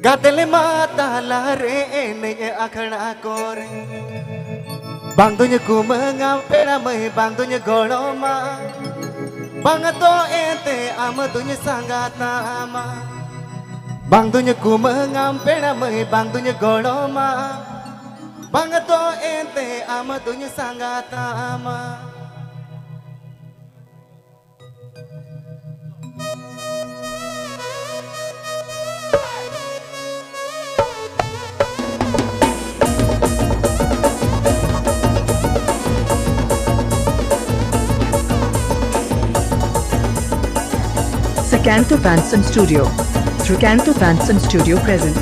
Gatele mata lare ene akhana kore Bang dunya ku mengampe ramai bang dunya goloma Bang to ente ama dunya sanggata ama Bang dunya ku mengampe ramai bang dunya goloma Bang to ente ama dunya sanggata ama Sakanto Panson Studio. Sakanto Panson Studio present.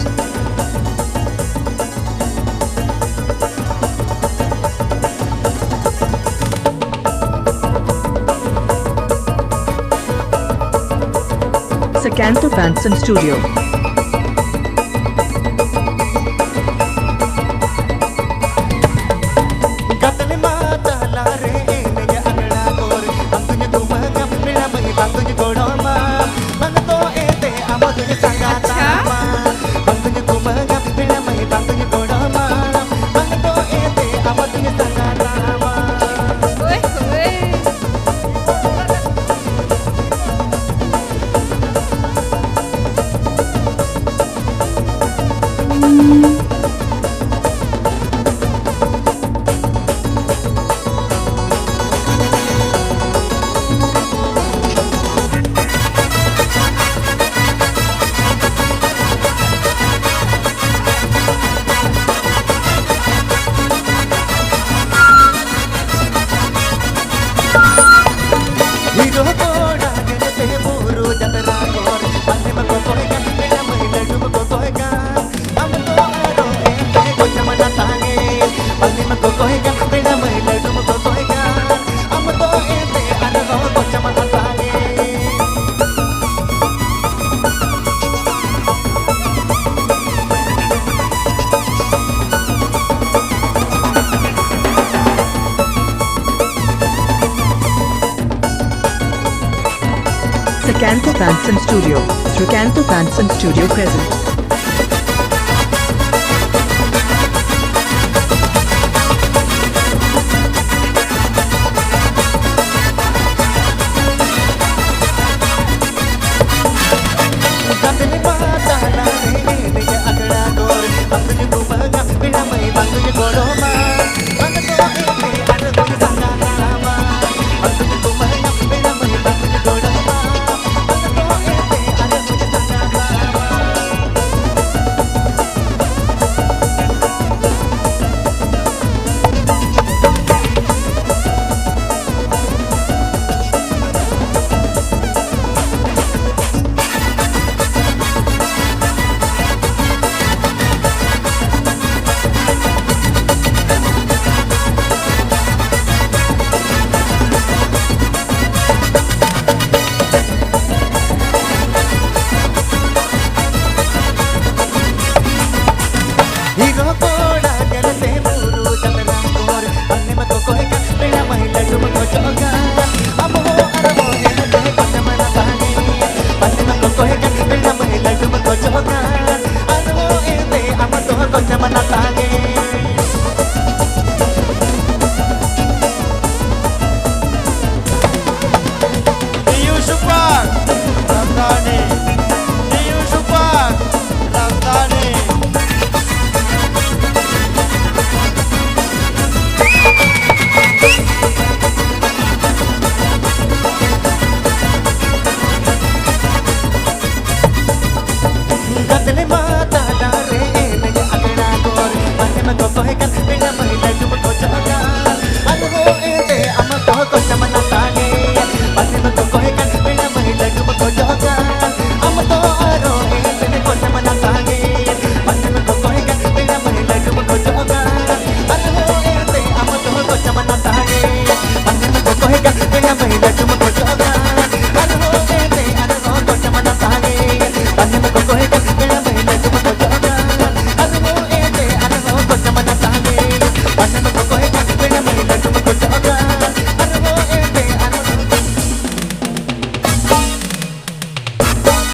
Sakanto Panson Studio. Gatele mata lare ene akhana kore Bang dunya ku mengampe ramai bang dunya goloma Bang to ente ama dunya sanggata ama Bang dunya ku mengampe ramai bang dunya goloma Bang to ente ama dunya sanggata ama Wih, wih. Hiro koda genete buru jatra kor Pande mako koikan peda mahila dum ko koikan Am to aro ente ko chamana tange Pande mako koikan peda mahila dum ko koikan Am to ente aro ko chamana tange Sakanto Panson Studio. Sakanto Panson Studio present. Gatele mata lare ene akhana kore Bang dunya ku mengampe ramai bang dunya goloma Bang to ente aro dunya sanggata ama Bang dunya ku mengampe ramai bang dunya goloma Bang to ente aro dunya sanggata ama Hiro koda genete buru jatra kor Pande mako koikan peda mahila dum ko jogan Amo aramo ente ko chamana tange Pande mako koikan peda mahila dum ko jogan Amo ente ama to ko chamana tange Diyu Super Ramdhani Diyu Super Ramdhani Gatele mata lare ene akhana kor Pande mako koikan peda mahila dum ko jogan Amo ente ama to ko chamana tange Pande mako koikan peda mahila dum ko jogan Amo to aro ente ko chamana tange Pande mako koikan peda mahila dum ko jogan Amo ente ama to ko chamana tange Pande mako koikan peda mahila dum ko jogan Amo ente aro ko chamana tange Pande mako koikan